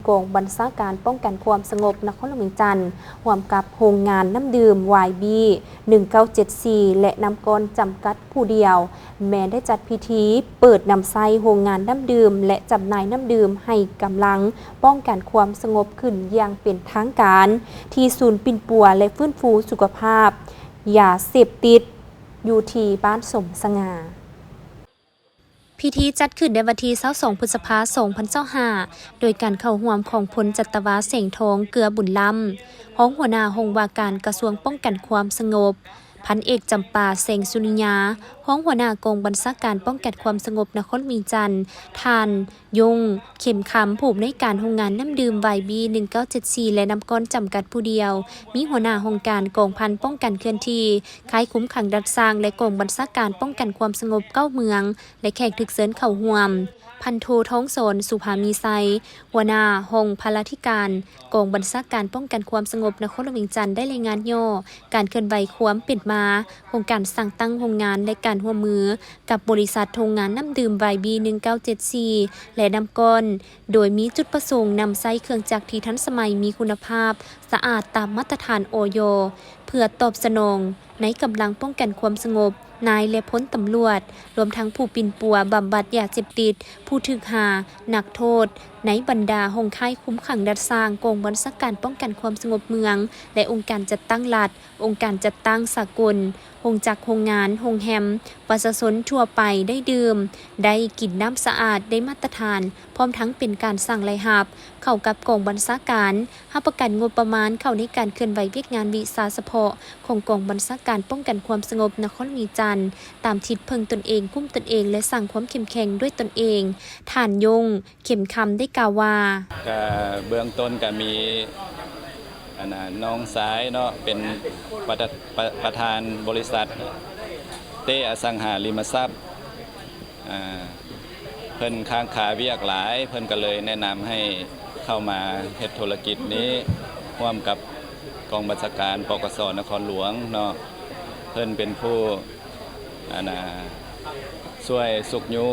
กองบัญชาการป้องกันความสงบนครหลวงจันทร์ร่วมกับโรงงานน้ำดื่ม YB 1974และน้ำก้อนจำกัดผู้เดียวแม้ได้จัดพิธีเปิดนำไส้โรงงานน้ำดื่มและจำหน่ายน้ำดื่มให้กำลังป้องกันความสงบขึ้นอย่างเป็นทางการที่ศูนย์ปิ่นปัวและฟื้นฟูสุขภาพยาเสพติดอยู่ที่บ้านสมสง่าพิธีจัดขึ้นในวันที่22 พฤษภาคม 2025โดยการเข้าร่วมของพลจัตวาเสงทองเกลือบุญล้ำของหัวหน้าองค์ว่าการกระทรวงป้องกันความสงบพันเอกจำปาเสงสุนิยาของหัวหน้ากองบัญชาการป้องกันความสงบนครหลวงจันทร์ท่านยงเข็มคำผู้อำนวยการโรงงานน้ำดื่ม YB 1974และน้ำก้อนจำกัดผู้เดียวมีหัวหน้าองค์การกองพันป้องกันเคลื่อนที่ค่ายคุ้มขังดัดสร้างและกองบัญชาการป้องกันความสงบ9เมืองและแขกถึกเซินเข้าร่วมพันโทท้องโสนสุภามีไซหัวหน้าห้องพลาธิการกองบัญชาการป้องกันความสงบนครหลวงจันทร์ได้รายงานย่อการเคลื่อนไหวความเป็นมาโครงการสั่งตั้งโรงงานและการร่วมมือกับบริษัทโรงงานน้ำดื่ม YB 1974และน้ำก้อนโดยมีจุดประสงค์นำใช้เครื่องจักรที่ทันสมัยมีคุณภาพสะอาดตามมาตรฐานอย.เพื่อตอบสนองในกำลังป้องกันความสงบนายและพ้นตำรวจรวมทั้งผู้ปิ่นปัวบำบัดยาเสพติดผู้ถูกหานักโทษในบรรดาห้องค่ายคุ้มขังดัดสร้างกองบัญชาการป้องกันความสงบเมืองและองค์การจัดตั้งรัฐองค์การจัดตั้งสากลโรงจักรโรงงานโรงแฮมประชาชนทั่วไปได้ดื่มได้กินน้ำสะอาดได้มาตรฐานพร้อมทั้งเป็นการสั่งรายหับเข้ากับกองบัญชาการรับประกันงบประมาณเข้าในการเคลื่อนไหวเวียกงานวิสาเฉพาะของกองบัญชาการป้องกันความสงบนครหลวงจันทร์ตามทิศเพิ่งตนเองคุ้มตนเองและสั่งความเข้มแข็งด้วยตนเองท่านยงเข็มคำได้กล่าวว่าเบื้องต้นก็มีน้องซ้ายเนาะเป็นประธานบริษัทเต้อสังหาริมทรัพย์เพิ่นค้างขาเวียกหลายเพิ่นก็เลยแนะนำให้เข้ามาเฮ็ดธุรกิจนี้ร่วมกับกองบัญชาการปกส.นครหลวงเนาะเพิ่นเป็นผู้ช่วยสุกยู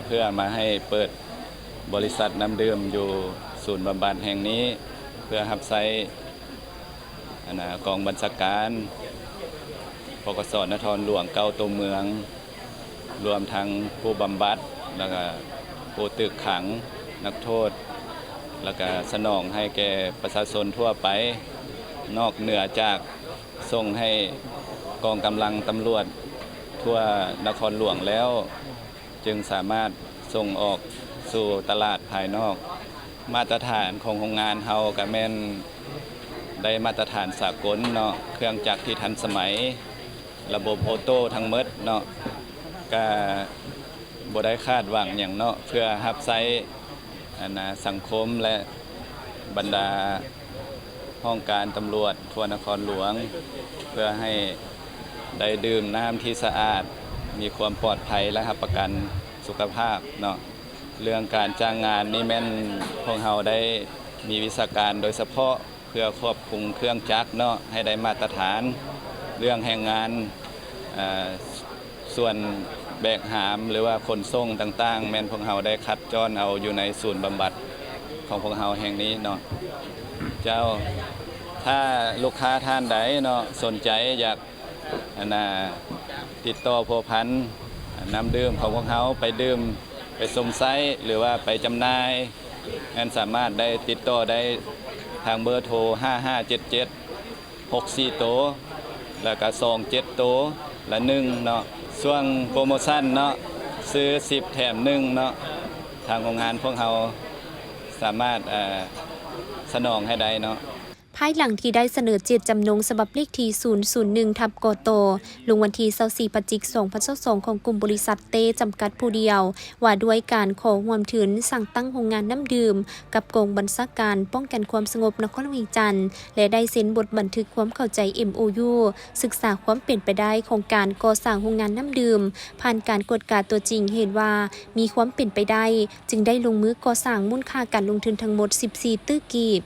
เพื่อมาให้เปิดบริษัทน้ำดื่มอยู่ศูนย์บำบัดแห่งนี้เพื่อรับใช้กองบัญชาการปกส.นครหลวง9ตัวเมืองรวมทั้งผู้บำบัดแล้วก็ผู้ตึกขังนักโทษแล้วก็สนองให้แก่ประชาชนทั่วไปนอกเหนือจากส่งให้กองกำลังตำรวจทั่วนครหลวงแล้วจึงสามารถส่งออกสู่ตลาดภายนอกมาตรฐานของโรงงานเฮาก็แม่นได้มาตรฐานสากลเนาะเครื่องจักรที่ทันสมัยระบบออโต้ทั้งหมดเนาะก็บ่ได้คาดหวังหยังเนาะเพื่อรับใช้สังคมและบรรดาห้องการตำรวจทั่วนครหลวงเพื่อให้ได้ดื่มน้ำที่สะอาดมีความปลอดภัยและรับประกันสุขภาพเนาะเรื่องการจ้างงานนี่แม่นพวกเราได้มีวิชาการโดยเฉพาะเพื่อควบคุมเครื่องจักรเนาะให้ได้มาตรฐานเรื่องแรงงานส่วนแบกหามหรือว่าขนส่งต่างๆแม่นพวกเราได้คัดจ้อนเอาอยู่ในศูนย์บำบัดของพวกเราแห่งนี้เนาะเจ้าถ้าลูกค้าท่านใดเนาะสนใจอยากติดต่อพัวพันน้ำดื่มของพวกเขาไปดื่มไปสมไซหรือว่าไปจำหน่ายงั้นสามารถได้ติดต่อได้ทางเบอร์โทร5577 64โตแล้วก็27โตละ1เนาะช่วงโปรโมชั่นเนาะซื้อ10แถม1เนาะทางโรงงานพวกเราสามารถสนองให้ได้เนาะภายหลังที่ได้เสนอเจตจำนงฉบับเลขที่ 001/กต.ลงวันที่24 พฤศจิกายน 2022ของกลุ่มบริษัทเต้จำกัดผู้เดียวว่าด้วยการขอร่วมทุนสั่งตั้งโรงงานน้ำดื่มกับกองบัญชาการป้องกันความสงบนครหลวงจันทร์และได้เซ็นบทบันทึกความเข้าใจ MOU ศึกษาความเป็นไปได้ของการก่อสร้างโรงงานน้ำดื่มผ่านการกวดกาตัวจริงเห็นว่ามีความเป็นไปได้จึงได้ลงมือก่อสร้างมูลค่าการลงทุนทั้งหมด14 ตื้อกีบ